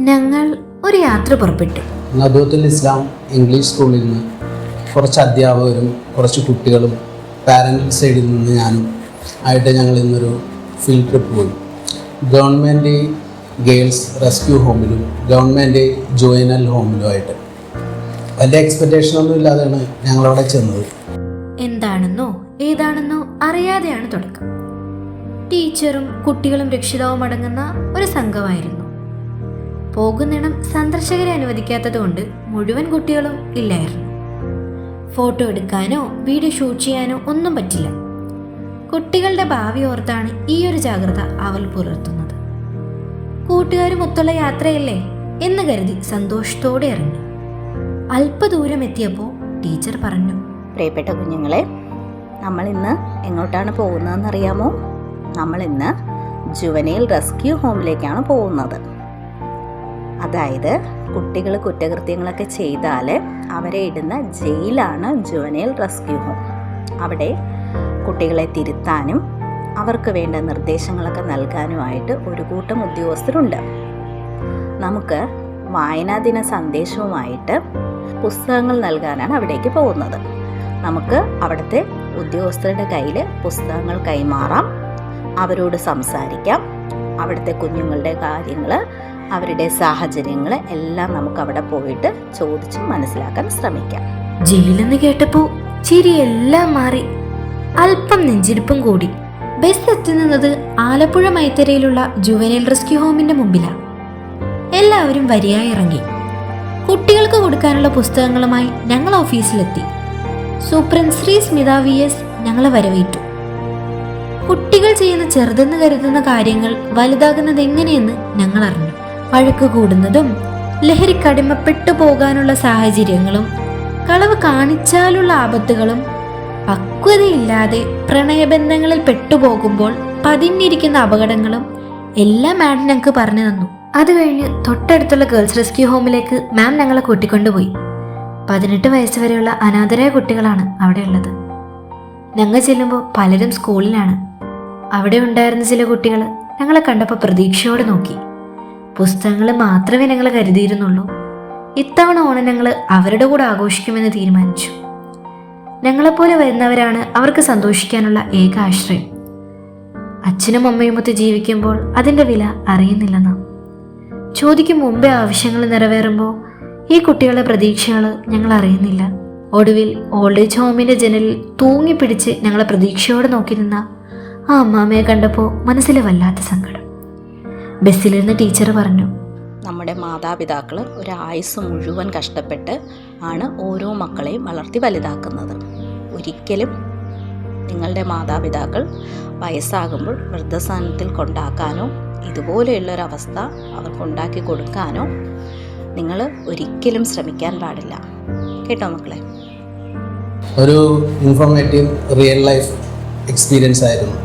ഞങ്ങൾ ഒരു യാത്ര പുറപ്പെട്ടു. നദുവത്തുൽ ഇസ്ലാം ഇംഗ്ലീഷ് സ്കൂളിൽ നിന്ന് കുറച്ച് അധ്യാപകരും കുറച്ച് കുട്ടികളും പാരൻ്റ് സൈഡിൽ നിന്ന് ഞാനും ആയിട്ട് ഞങ്ങൾ ഇന്നൊരു ഫീൽഡ് ട്രിപ്പ് പോയി. ഗവൺമെൻറ് ഗേൾസ് റെസ്ക്യൂ ഹോമിലും ഗവൺമെൻറ് ജുവൈനൽ ഹോമിലുമായിട്ട് വലിയ എക്സ്പെക്റ്റേഷനൊന്നും ഇല്ലാതെയാണ് ഞങ്ങളവിടെ ചെന്നത്. എന്താണെന്നോ ഏതാണെന്നോ അറിയാതെയാണ് തുടക്കം. ടീച്ചറും കുട്ടികളും രക്ഷിതാവും അടങ്ങുന്ന ഒരു സംഘമായിരുന്നു. പോകുന്നിടം സന്ദർശകരെ അനുവദിക്കാത്തതുകൊണ്ട് മുഴുവൻ കുട്ടികളും ഇല്ലായിരുന്നു. ഫോട്ടോ എടുക്കാനോ വീഡിയോ ഷൂട്ട് ചെയ്യാനോ ഒന്നും പറ്റില്ല. കുട്ടികളുടെ ഭാവി ഓർത്താണ് ഈ ഒരു ജാഗ്രത അവൾ പുലർത്തുന്നത്. കൂട്ടുകാരും ഒത്തുള്ള യാത്രയല്ലേ എന്ന് കരുതി സന്തോഷത്തോടെ ഇറങ്ങി. അല്പദൂരം എത്തിയപ്പോൾ ടീച്ചർ പറഞ്ഞു, പ്രിയപ്പെട്ട കുഞ്ഞുങ്ങളെ, നമ്മൾ ഇന്ന് എങ്ങോട്ടാണ് പോകുന്നതെന്നറിയാമോ? നമ്മൾ ഇന്ന് ജുവനൈൽ റെസ്ക്യൂ ഹോമിലേക്കാണ് പോകുന്നത്. അതായത് കുട്ടികൾ കുറ്റകൃത്യങ്ങളൊക്കെ ചെയ്താൽ അവരെ ഇടുന്ന ജയിലാണ് ജുവനൈൽ റെസ്ക്യൂ ഹോം. അവിടെ കുട്ടികളെ തിരുത്താനും അവർക്ക് വേണ്ട നിർദ്ദേശങ്ങളൊക്കെ നൽകാനുമായിട്ട് ഒരു കൂട്ടം ഉദ്യോഗസ്ഥരുണ്ട്. നമുക്ക് വായനാദിന സന്ദേശവുമായിട്ട് പുസ്തകങ്ങൾ നൽകാനാണ് അവിടേക്ക് പോകുന്നത്. നമുക്ക് അവിടുത്തെ ഉദ്യോഗസ്ഥരുടെ കയ്യിൽ പുസ്തകങ്ങൾ കൈമാറാം, അവരോട് സംസാരിക്കാം. അവിടുത്തെ കുഞ്ഞുങ്ങളുടെ കാര്യങ്ങൾ, അവരുടെ സാഹചര്യങ്ങൾ എല്ലാം നമുക്ക് അവിടെ പോയിട്ട് ചോദിച്ച് മനസ്സിലാക്കാൻ ശ്രമിക്കാം. ജയിലെന്ന് കേട്ടപ്പോൾ ചിരിയെല്ലാം മാറി, അല്പം നെഞ്ചിരിപ്പും കൂടി. ബസ് എത്തുന്നത് ആലപ്പുഴ മൈത്തരയിലുള്ള ജുവനൈൽ റെസ്ക്യൂ ഹോമിന്റെ മുമ്പിലാണ്. എല്ലാവരും വരിയായി ഇറങ്ങി. കുട്ടികൾക്ക് കൊടുക്കാനുള്ള പുസ്തകങ്ങളുമായി ഞങ്ങൾ ഓഫീസിലെത്തി. സൂപ്രണ്ട് ശ്രീ സ്മിത VS ഞങ്ങളെ വരവേറ്റു. കുട്ടികൾ ചെയ്യുന്ന ചെറുതെന്ന് കരുതുന്ന കാര്യങ്ങൾ വലുതാകുന്നത് എങ്ങനെയെന്ന് ഞങ്ങൾ അറിഞ്ഞു. വഴക്ക് കൂടുന്നതും ലഹരിക്കടിമപ്പെട്ടു പോകാനുള്ള സാഹചര്യങ്ങളും കളവ് കാണിച്ചാലുള്ള ആപത്തുകളും പക്വതയില്ലാതെ പ്രണയബന്ധങ്ങളിൽ പെട്ടുപോകുമ്പോൾ പതിഞ്ഞിരിക്കുന്ന അപകടങ്ങളും എല്ലാം മാഡം ഞങ്ങൾക്ക് പറഞ്ഞു തന്നു. അത് കഴിഞ്ഞ് തൊട്ടടുത്തുള്ള ഗേൾസ് റെസ്ക്യൂ ഹോമിലേക്ക് മാം ഞങ്ങളെ കൂട്ടിക്കൊണ്ടുപോയി. 18 വയസ്സ് വരെയുള്ള അനാഥരായ കുട്ടികളാണ് അവിടെ ഉള്ളത്. ഞങ്ങൾ ചെല്ലുമ്പോൾ പലരും സ്കൂളിലാണ്. അവിടെ ഉണ്ടായിരുന്ന ചില കുട്ടികൾ ഞങ്ങളെ കണ്ടപ്പോൾ പ്രതീക്ഷയോടെ നോക്കി. പുസ്തകങ്ങൾ മാത്രമേ ഞങ്ങൾ കരുതിയിരുന്നുള്ളൂ. ഇത്തവണ ഓണം ഞങ്ങൾ അവരുടെ കൂടെ ആഘോഷിക്കുമെന്ന് തീരുമാനിച്ചു. ഞങ്ങളെപ്പോലെ വരുന്നവരാണ് അവർക്ക് സന്തോഷിക്കാനുള്ള ഏക ആശ്രയം. അച്ഛനും അമ്മയും ഒത്ത് ജീവിക്കുമ്പോൾ അതിൻ്റെ വില അറിയുന്നില്ല നാം. ചോദിക്കും മുമ്പേ ആവശ്യങ്ങൾ നിറവേറുമ്പോൾ ഈ കുട്ടികളുടെ പ്രതീക്ഷകൾ ഞങ്ങൾ അറിയുന്നില്ല. ഒടുവിൽ ഓൾഡ് ഏജ് ഹോമിൻ്റെ ജനലിൽ തൂങ്ങിപ്പിടിച്ച് ഞങ്ങളെ പ്രതീക്ഷയോടെ നോക്കി നിന്ന ആ അമ്മാമ്മയെ കണ്ടപ്പോൾ മനസ്സിലെ വല്ലാത്ത സങ്കടം. ബസ്സിലിരുന്ന് ടീച്ചർ പറഞ്ഞു, നമ്മുടെ മാതാപിതാക്കൾ ഒരു ആയുസ് മുഴുവൻ കഷ്ടപ്പെട്ട് ആണ് ഓരോ മക്കളെയും വളർത്തി വലുതാക്കുന്നത്. ഒരിക്കലും നിങ്ങളുടെ മാതാപിതാക്കൾ വയസ്സാകുമ്പോൾ വൃദ്ധസദനത്തിൽ കൊണ്ടാക്കാനോ ഇതുപോലെയുള്ളൊരവസ്ഥ അവർക്കുണ്ടാക്കി കൊടുക്കാനോ നിങ്ങൾ ഒരിക്കലും ശ്രമിക്കാൻ പാടില്ല. കേട്ടോ മക്കളെ? ഒരു ഇൻഫോർമേറ്റീവ് റിയൽ ലൈഫ് എക്സ്പീരിയൻസ് ആയിരുന്നു.